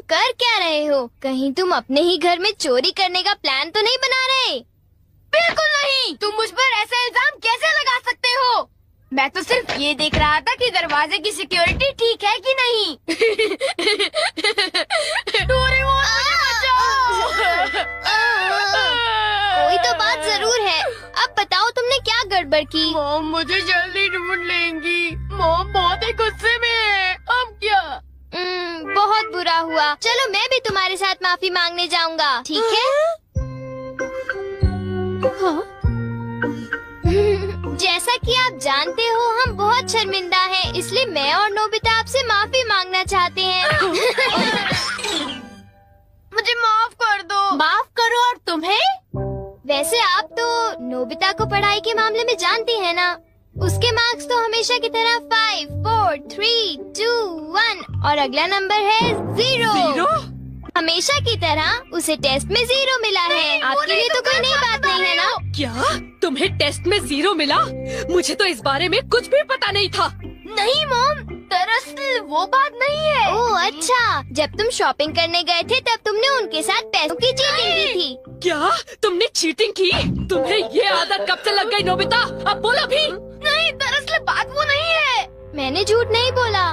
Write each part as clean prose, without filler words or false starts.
कर क्या रहे हो? कहीं तुम अपने ही घर में चोरी करने का प्लान तो नहीं बना रहे? बिल्कुल नहीं। तुम मुझ पर ऐसा इल्जाम कैसे लगा सकते हो? मैं तो सिर्फ ये देख रहा था कि दरवाजे की सिक्योरिटी ठीक है कि नहीं। डोरेमोन, मुझे बचाओ। कोई तो बात जरूर है। अब बताओ तुमने क्या गड़बड़ की? मॉम मुझे जल्दी ढूंढ लेंगी। मॉम बहुत ही गुस्से में है। अब क्या? बहुत बुरा हुआ। चलो मैं भी तुम्हारे साथ माफी मांगने जाऊंगा, ठीक है? जैसा कि आप जानते हो हम बहुत शर्मिंदा हैं, इसलिए मैं और नोबिता आपसे माफी मांगना चाहते हैं। मुझे माफ कर दो। माफ करो। और तुम्हें? वैसे आप तो नोबिता को पढ़ाई के मामले में जानती हैं ना? उसके मार्क्स तो हमेशा की तरह 5, 4, 3, 2, 1 और अगला नंबर है 0। हमेशा की तरह उसे टेस्ट में 0 मिला है। आपके लिए तो कोई नई बात नहीं है ना? क्या तुम्हें टेस्ट में 0 मिला? मुझे तो इस बारे में कुछ भी पता नहीं था। नहीं मॉम, दरअसल वो बात नहीं है। ओह अच्छा, जब तुम शॉपिंग करने गए थे तब तुमने उनके साथ पैसों की चीटिंग की थी। क्या तुमने चीटिंग की? तुम्हें ये आदत कब से लग गई नोबिता? अब बोलो भी। नहीं, दरअसल बात वो नहीं है। मैंने झूठ नहीं बोला।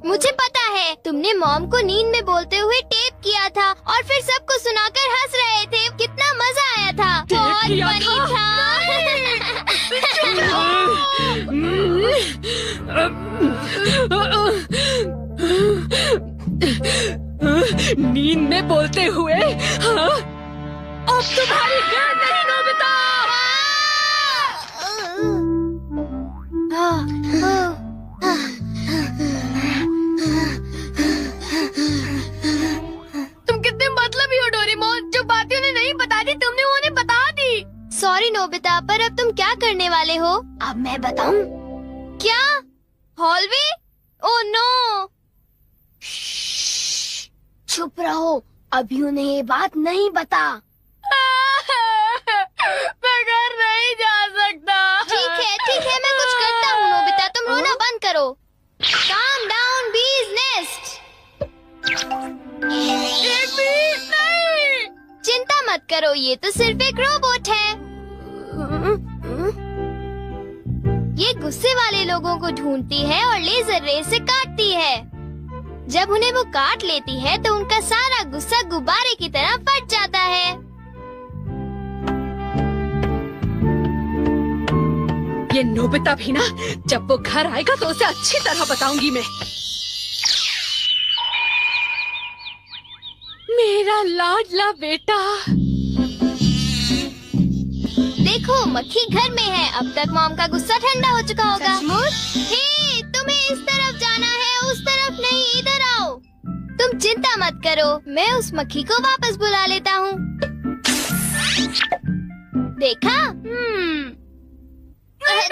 मुझे पता है, तुमने मॉम को नींद में बोलते हुए टेप किया था और फिर सबको सुनाकर हंस रहे थे। कितना मजा आया था। बहुत किया फनी था। नींद में बोलते हुए? हाँ? अब तुम्हारी गैर नहीं नोबिता। तुम कितने मतलबी हो डोरेमोन। जो बातें उन्हें नहीं बता दी तुमने उन्हें बता दी। सॉरी नोबिता, पर अब तुम क्या करने वाले हो? अब मैं बताऊं? क्या? हॉलवे? Oh no. चुप रहो, अभी उन्हें ये बात नहीं बता। मैं घर नहीं जा सकता। ठीक है, मैं कुछ करता हूँ नोबिता, तुम रोना बंद करो। काम डाउन बीज नेस्ट। नहीं। चिंता मत करो, ये तो सिर्फ एक रोबोट है। ये गुस्से वाले लोगों को ढूंढती है और लेजर रे से काटती है। जब उन्हें वो काट लेती है तो उनका सारा गुस्सा गुब्बारे की तरह फट जाता है। ये नोबिता भी ना, जब वो घर आएगा तो उसे अच्छी तरह बताऊंगी मैं। मेरा लाडला बेटा। देखो मक्खी घर में है। अब तक मॉम का गुस्सा ठंडा हो चुका होगा। हे, तुम्हें इस तरफ जाना है, उस तरफ नहीं, इधर आओ। तुम चिंता मत करो, मैं उस मक्खी को वापस बुला लेता हूँ। देखा?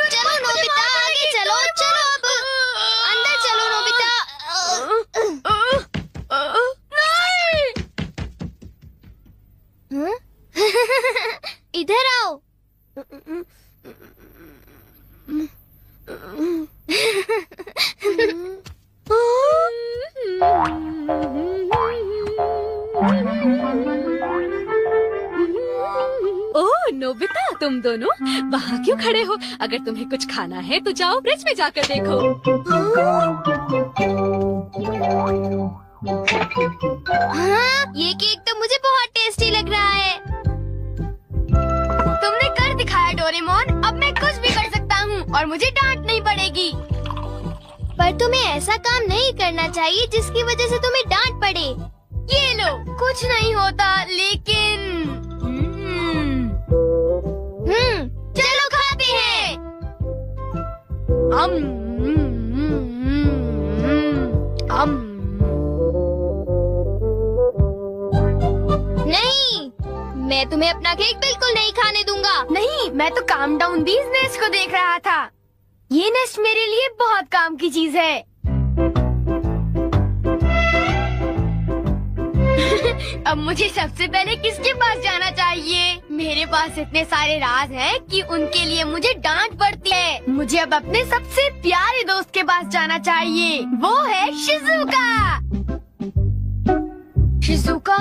चलो नोबिता, आगे चलो, चलो अब अंदर चलो नोबिता। इधर आओ। ओह नोबिता, तुम दोनों वहाँ क्यों खड़े हो? अगर तुम्हें कुछ खाना है तो जाओ ब्रिज में जाकर देखो। हाँ, ये केक तो मुझे बहुत टेस्टी लग रहा है। तुमने कर दिखाया डोरेमोन। अब मैं कुछ भी कर सकता हूँ और मुझे डांट नहीं पड़ेगी। पर तुम्हें ऐसा काम नहीं करना चाहिए जिसकी वजह से तुम्हें डांट पड़े। ये लो, कुछ नहीं होता, लेकिन चलो खाते हैं। नहीं, मैं तुम्हें अपना केक बिल्कुल नहीं खाने दूंगा। नहीं, मैं तो काम डाउन बीज नेस्ट को देख रहा था। ये नेस्ट मेरे लिए बहुत काम की चीज है। अब मुझे सबसे पहले किसके पास जाना चाहिए? मेरे पास इतने सारे राज हैं कि उनके लिए मुझे डांट पड़ती है। मुझे अब अपने सबसे प्यारे दोस्त के पास जाना चाहिए। वो है शिजुका।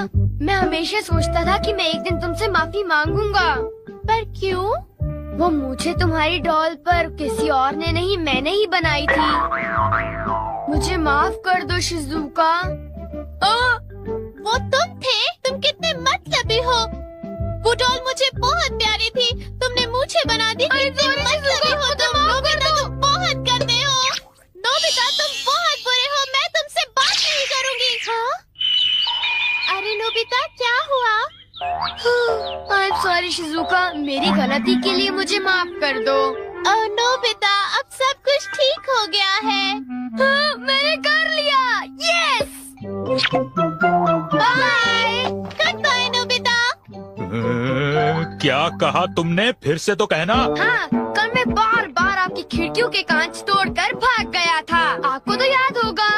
मैं हमेशा सोचता था कि मैं एक दिन तुमसे माफी मांगूंगा, पर क्यों? वो मुझे तुम्हारी डॉल पर किसी और ने नहीं, मैंने ही बनाई थी। मुझे माफ कर दो शिजुका। वो तुम थे? तुम कितने मतलबी हो। वो डॉल मुझे बहुत प्यारी थी, तुमने मुझे बना दी। कितने मतलबी हो तुम। नोबिता तुम बहुत गंदे हो। नोबिता तुम बहुत बुरे हो, मैं तुमसे बात नहीं करूँगी। हाँ? अरे नोबिता क्या हुआ? I'm sorry शिजुका, मेरी गलती के लिए मुझे माफ कर दो। नोबिता अब सब कुछ ठीक हो गया है। हाँ, मैंने कर लिया। Yes. Bye. Goodbye Nobita. क्या कहा तुमने? फिर से तो कहना। हाँ, कल मैं बार बार आपकी खिड़कियों के कांच तोड़कर भाग गया था, आपको तो याद होगा।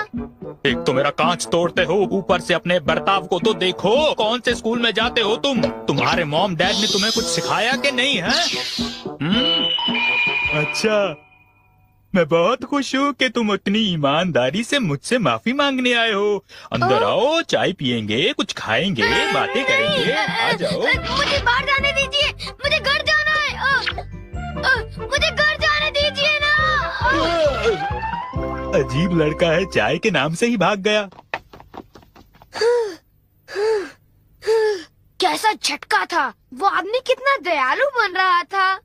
एक तो मेरा कांच तोड़ते हो, ऊपर से अपने बर्ताव को तो देखो। कौन से स्कूल में जाते हो तुम? तुम्हारे मॉम डैड ने तुम्हें कुछ सिखाया कि नहीं है? अच्छा, मैं बहुत खुश हूँ कि तुम इतनी ईमानदारी से मुझसे माफी मांगने आए हो। अंदर आओ, चाय पियेंगे, कुछ खाएंगे, बातें करेंगे। आ जाओ। मुझे बाहर जाने दीजिए, मुझे घर जाना है। मुझे घर जाने दीजिए ना। अजीब लड़का है, चाय के नाम से ही भाग गया। कैसा झटका था। वो आदमी कितना दयालु बन रहा था।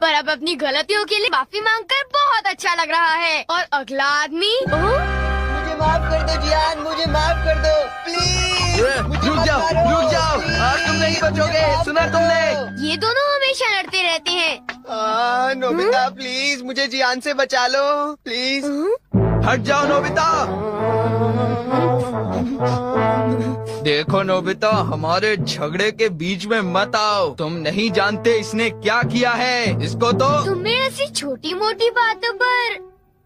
पर अब अपनी गलतियों के लिए माफी मांगकर बहुत अच्छा लग रहा है। और अगला आदमी मुझे माफ कर दो जियान, मुझे माफ कर दो प्लीज। रुक जाओ, आज तुम नहीं बचोगे, सुना तुमने? ये दोनों हमेशा लड़ते रहते हैं। नोबिता प्लीज मुझे जियान से बचा लो प्लीज। हट जाओ नोबिता। देखो नोबिता, हमारे झगड़े के बीच में मत आओ। तुम नहीं जानते इसने क्या किया है। इसको तो तुम्हें ऐसी छोटी मोटी बातों पर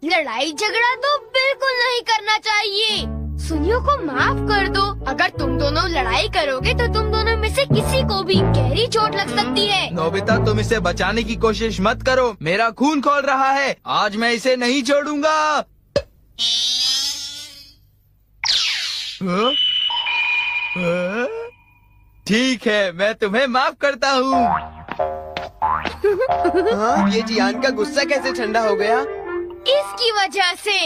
लड़ाई झगड़ा तो बिल्कुल नहीं करना चाहिए। सुनियो को माफ कर दो। अगर तुम दोनों लड़ाई करोगे तो तुम दोनों में से किसी को भी गहरी चोट लग सकती है। नोबिता, तुम इसे बचाने की कोशिश मत करो। मेरा खून खौल रहा है, आज मैं इसे नहीं छोड़ूंगा। ठीक है, मैं तुम्हें माफ करता हूँ। ये जियान का गुस्सा कैसे ठंडा हो गया? इसकी वजह से।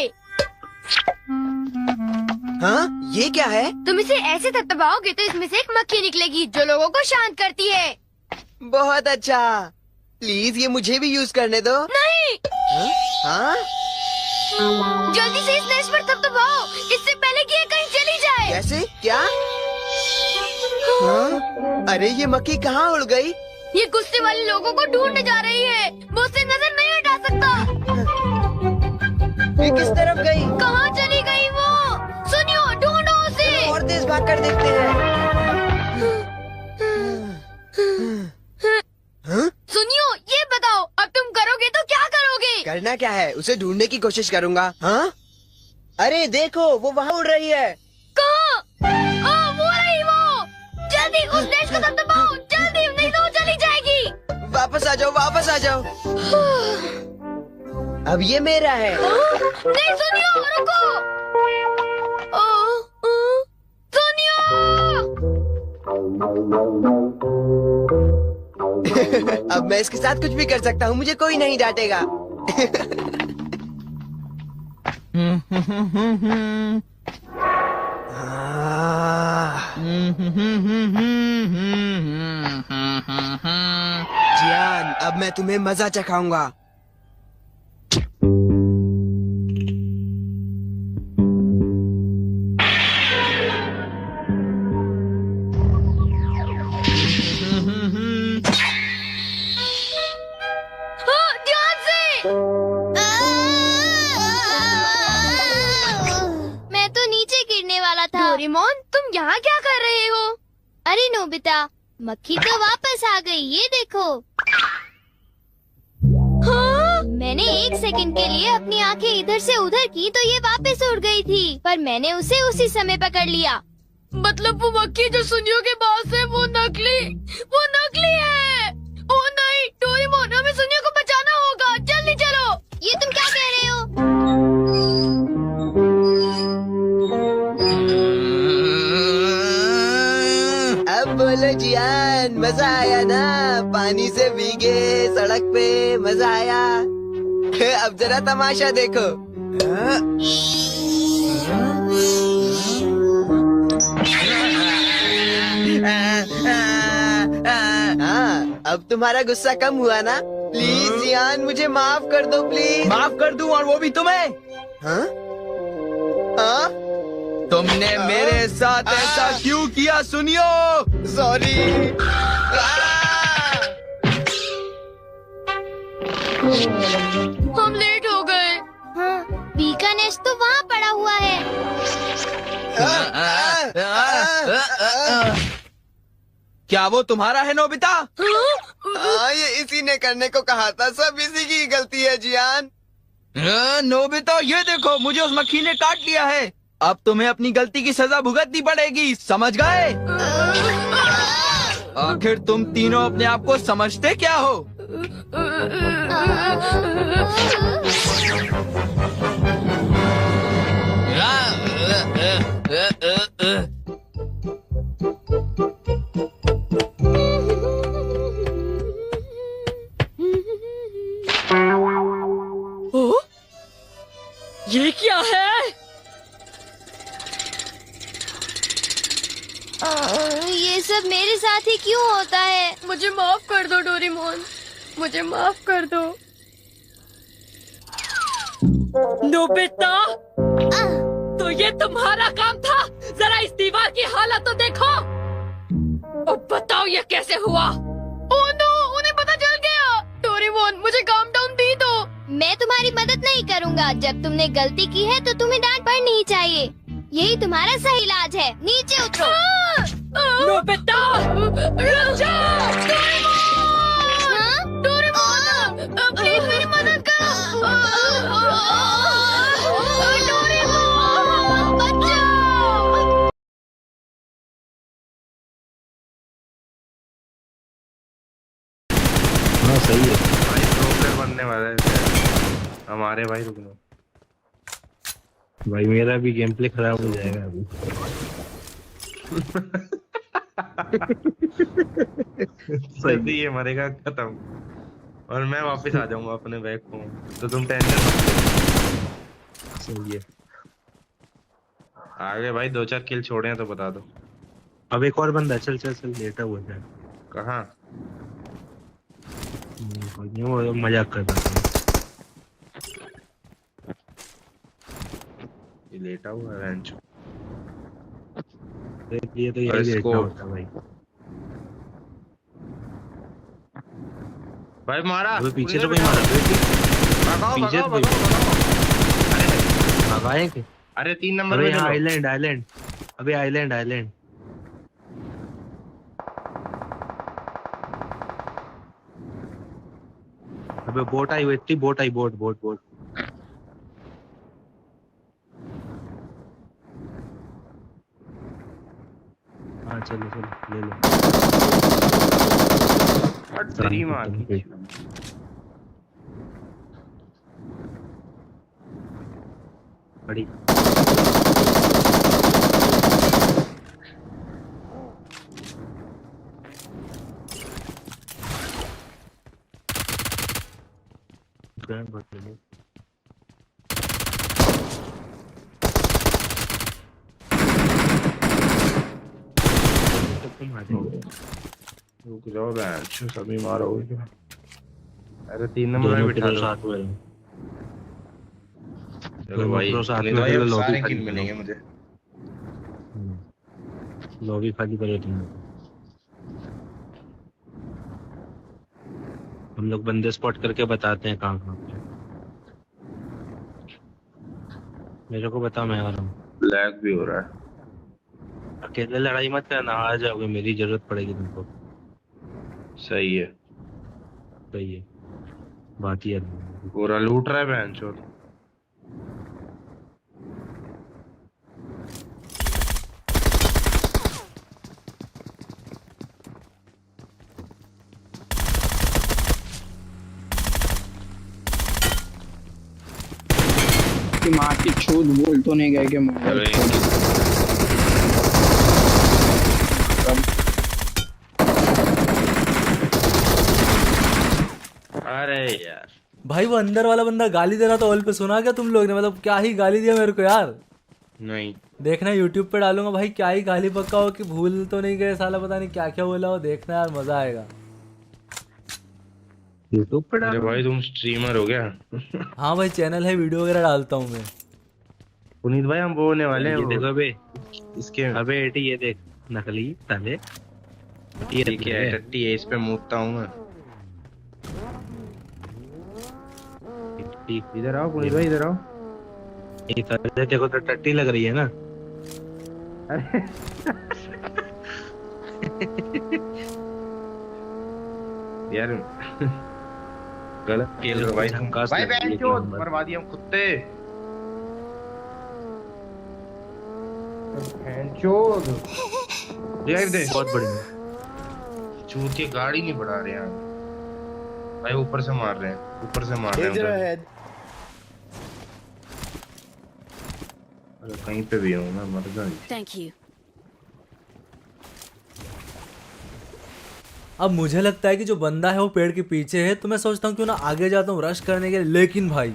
हाँ, ये क्या है? तुम इसे ऐसे दबाओगे तो इसमें से एक मक्खी निकलेगी जो लोगों को शांत करती है। बहुत अच्छा, प्लीज ये मुझे भी यूज करने दो। नहीं। हाँ? जल्दी से इस नेस्ट पर दबाओ, इससे पहले कि ये कहीं चली जाए। कैसे? क्या? हाँ? अरे ये मक्खी कहाँ उड़ गई? ये गुस्से वाले लोगों को ढूंढने जा रही है। वो उससे नजर नहीं हटा सकता। ये किस तरफ गई? कहाँ चली गई वो? सुनियो, ढूंढो उसे। और तेज भाग कर देखते हैं। सुनियो, ये बताओ अब तुम करोगे तो क्या करोगे? करना क्या है? उसे ढूंढने की कोशिश करूँगा। हाँ? अरे देखो, वो वहाँ उड़ रही है। कहाँ? वो रही वो। जल्दी उस नेस्ट को दबाओ, जल्दी, नहीं तो वो चली जाएगी। वापस आ जाओ, वापस आ जाओ। अब ये मेरा है। नहीं सुनियो, रुको। सुनियो। अब मैं इसके साथ कुछ भी कर सकता हूँ, मुझे कोई नहीं डांटेगा। जियान, अब मैं तुम्हें मजा चखाऊंगा। ध्यान से। मैं तो नीचे गिरने वाला था। डोरेमोन, तुम यहाँ क्या कर रहे हो? अरे नोबिता, मक्खी तो वापस आ गई, ये देखो। हाँ? मैंने 1 सेकंड के लिए अपनी आंखें इधर से उधर की तो ये वापस उड़ गई थी, पर मैंने उसे उसी समय पकड़ लिया। मतलब वो मक्खी जो सुनियो के पास है वो नकली है। ओ नहीं, डोरेमोन, हमें सुनियो को बचाना होगा, जल्दी चलो। ये तुम क्या कह रहे हो? जियान, मजा आया ना? पानी से भीगे सड़क पे, मजा आया। अब जरा तमाशा देखो। हाँ, अब तुम्हारा गुस्सा कम हुआ ना? प्लीज जियान, मुझे माफ कर दो प्लीज। माफ कर दूं, और वो भी तुम्हें? हाँ? हाँ? तुमने मेरे साथ ऐसा क्यों किया? सुनियो। सॉरी। हम लेट हो गए। हाँ, बी का नेस्ट तो वहाँ पड़ा हुआ है। क्या वो तुम्हारा है नोबिता? ये इसी ने करने को कहा था। सब इसी की गलती है जियान। नोबिता, ये देखो, मुझे उस मक्खी ने काट लिया है। अब तुम्हें अपनी गलती की सजा भुगतनी पड़ेगी, समझ गए? आखिर तुम तीनों अपने आप को समझते क्या हो? ओ, ये क्या है? ये सब मेरे साथ ही क्यों होता है? मुझे माफ कर दो डोरेमोन, मुझे माफ कर दो। नोबिता, तो ये तुम्हारा काम था? जरा इस दीवार की हालत तो देखो। अब बताओ ये कैसे हुआ? ओह नो, उन्हें पता चल गया। डोरेमोन, मुझे काम डाउन दी दो। मैं तुम्हारी मदद नहीं करूँगा। जब तुमने गलती की है तो तुम्हें डांट पड़नी ही चाहिए। यही तुम्हारा सही इलाज है। नीचे उतरो। नोबिता, रुक जाओ। हाँ? प्लीज मेरी मदद करो। बचाओ। हाँ सही है। भाई प्रो प्लेयर बनने वाला है हमारे भाई। रुकना भाई मेरा भी गेम प्ले खराब हो जाएगा अभी। जल्दी ये मरेगा खत्म, और मैं वापस आ जाऊंगा अपने बैग को। तो तुम टेंशन मत सही है। लो। आगे भाई 2-4 किल छोड़े हैं तो बता दो। अब एक और बंदा, चल चल चल, लेटा हुआ है। कहाँ? वो मजाक कर रहा था। ये लेटा हुआ है रेंच। ये तो यही लेटना होता भाई। भाई मारा। अबे पीछे तो कोई मारा। भगाओ पीछे भगाओ तो भगाओ। भगाए के। अरे 3 नंबर अबे में यहाँ चलो। Island island. अबे आइलैंड आइलैंड। अबे बोट आई हुई थी। बोट आई। Boat boat boat. हाँ चलो चलो ले लो। हट तेरी माँ की। बड़ी बहुत ले। रुक जाओ बेंच, सभी मारोगे। अरे 3 नंबर में बिठा दो। साथ हुए। चलो भाई, साथ नहीं में तो भाई अब लॉबी सारे खाली किल मिलेंगे मुझे। लॉबी खाली करे तुम। हम लोग बंदे स्पॉट करके बताते हैं कहाँ कहाँ पे। मेरे को बता, मैं आ रहा हूँ। लैग भी हो रहा है। अकेले लड़ाई मत करना, आ जाओगे, मेरी जरूरत पड़ेगी तुमको। सही है। सही है, बात ही है। पूरा लूट रहा है बेंच। और माँ की छूत बोल तो नहीं गए कि अरे अरे यार भाई वो अंदर वाला बंदा गाली दे रहा था ऑल पे, सुना क्या तुम लोग ने? मतलब क्या ही गाली दिया मेरे को यार। नहीं देखना यूट्यूब पे डालूंगा भाई, क्या ही गाली पक्का हो कि भूल तो नहीं गए साला, पता नहीं क्या क्या बोला हो। देखना यार, मजा आएगा। यूट्यूब पे अरे भाई तुम स्ट्रीमर हो गया। हाँ भाई चैनल है, वीडियो वगैरह डालता हूँ मैं। पुनीत भाई हम वो होने वाले हैं ये देखो अबे, इसके अबे एटी ये देख, नकली ताले। ये क्या है टट्टी है, इस पे मूतता हूँ मैं। इधर आओ पुनीत भाई, इधर आओ। ये ताले देखो तो टट्टी लग रही है ना। यार गलत खेल रहे हो भाई तुम। भाई बहन चोद मरवा दिया हम कुत्ते। बहन चोद देख दे, बहुत बढ़िया। चूत की गाड़ी नहीं बढ़ा रहे हैं भाई, ऊपर से मार रहे हैं, ऊपर से मार रहे हैं उधर। अरे कहीं पे भी हूँ मैं, मर गया। Thank you. अब मुझे लगता है कि जो बंदा है वो पेड़ के पीछे है, तो मैं सोचता हूँ क्यों ना आगे जाता हूँ रश करने के लिए। लेकिन भाई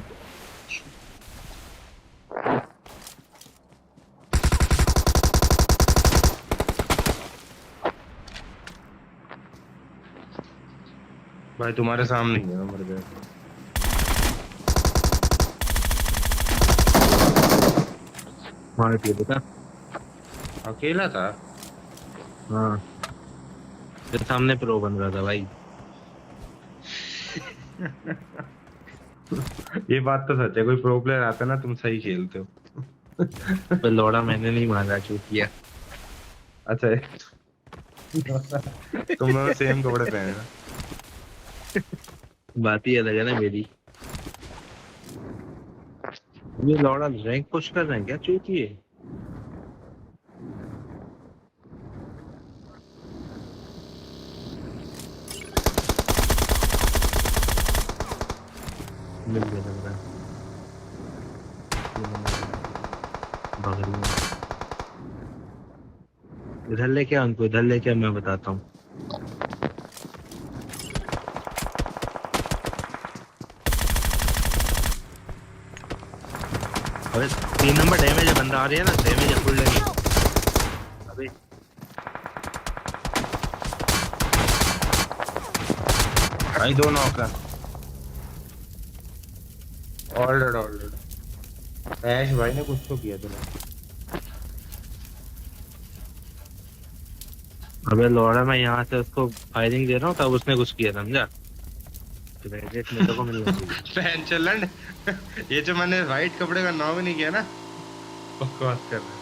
भाई तुम्हारे सामने ही है, मैं मर गया। मार दिया बेटा। अकेला था। हाँ तेरे सामने प्रो बन रहा था भाई। ये बात तो सच है, कोई प्रो प्लेयर आता ना तुम सही खेलते हो। तो लौड़ा मैंने नहीं मारा, चूतिया। अच्छा तुम दोनों सेम कपड़े पहने ना। बात ही अलग है ना मेरी। ये लौड़ा रैंक पुश कर रहे हैं क्या चूतिए? मिल गया लग रहा है। बगल में इधर लेके आ उनको, इधर लेके आ, मैं बताता हूँ। अबे 3 नंबर डैमेज है, बंदा आ रही है ना, डैमेज है फुल लगी। अबे भाई दो नॉक है। ऑलरेडी ऐश भाई ने कुछ तो किया तुमने। अबे लौड़ा, मैं यहाँ से उसको फायरिंग दे रहा हूँ तब उसने कुछ किया, समझा? क्रेडिट मेरे को मिलना चाहिए। फैन चलन ये जो मैंने वाइट कपड़े का नाम ही नहीं किया ना, बकवास कर रहे।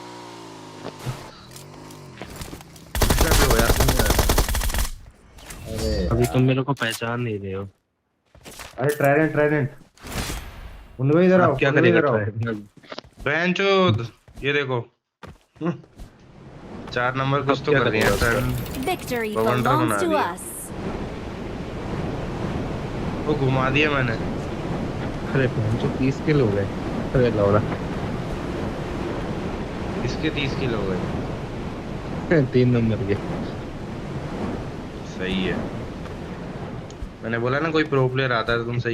अरे अभी तुम मेरे को पहचान नहीं रहे हो। अरे ट्राइडेंट उन इधर आओ। क्या करेगा फैन चोद, ये देखो 4 नंबर कुछ तो कर रही है। Victory Bavandar belongs बना to दिया। us. वो घुमा दिया मैंने। अरे 30 किल हो गए। अरे लौड़ा इसके 30 किलो हो गए। 3 नंबर के। सही है, मैंने बोला ना कोई प्रो प्लेयर आता है तो तुम सही